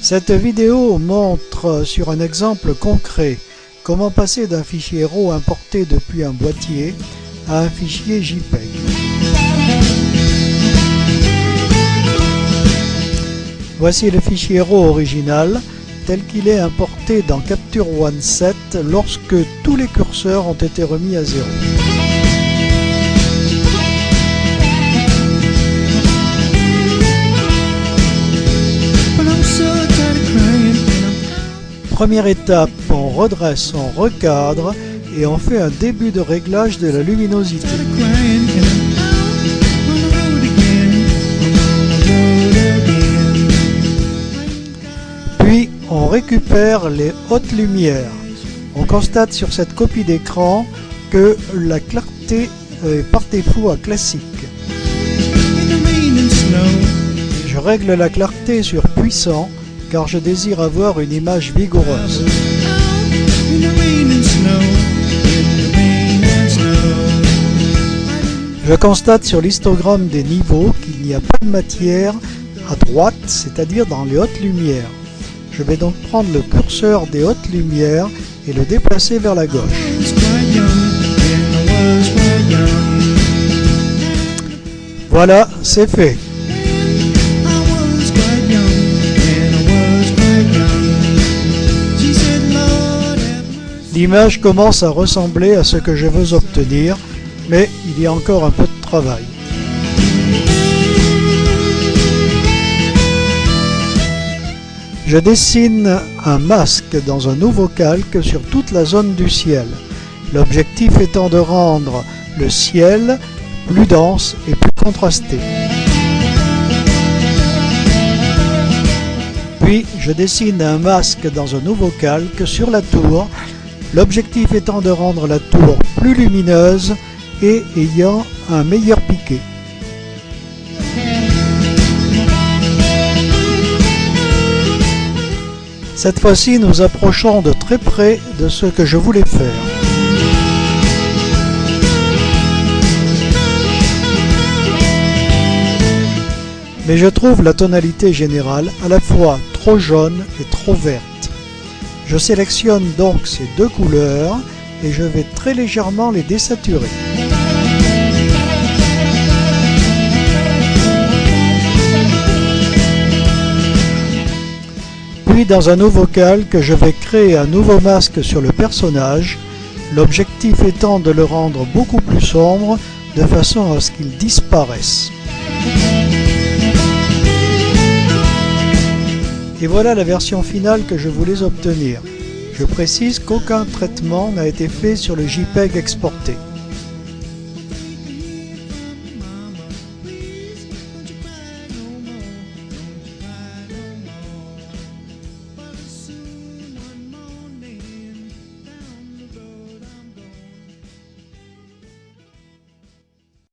Cette vidéo montre sur un exemple concret comment passer d'un fichier RAW importé depuis un boîtier à un fichier JPEG. Voici le fichier RAW original tel qu'il est importé dans Capture One 7 lorsque tous les curseurs ont été remis à 0. Première étape, on redresse, on recadre et on fait un début de réglage de la luminosité. Puis on récupère les hautes lumières. On constate sur cette copie d'écran que la clarté est par défaut à classique. Je règle la clarté sur puissant car je désire avoir une image vigoureuse. Je constate sur l'histogramme des niveaux qu'il n'y a pas de matière à droite, c'est-à-dire dans les hautes lumières. Je vais donc prendre le curseur des hautes lumières et le déplacer vers la gauche. Voilà, c'est fait. L'image commence à ressembler à ce que je veux obtenir, mais il y a encore un peu de travail. Je dessine un masque dans un nouveau calque sur toute la zone du ciel, l'objectif étant de rendre le ciel plus dense et plus contrasté. Puis je dessine un masque dans un nouveau calque sur la tour, l'objectif étant de rendre la tour plus lumineuse et ayant un meilleur piqué. Cette fois-ci, nous approchons de très près de ce que je voulais faire. Mais je trouve la tonalité générale à la fois trop jaune et trop verte. Je sélectionne donc ces deux couleurs et je vais très légèrement les désaturer. Puis dans un nouveau calque, je vais créer un nouveau masque sur le personnage, l'objectif étant de le rendre beaucoup plus sombre de façon à ce qu'il disparaisse. Et voilà la version finale que je voulais obtenir. Je précise qu'aucun traitement n'a été fait sur le JPEG exporté.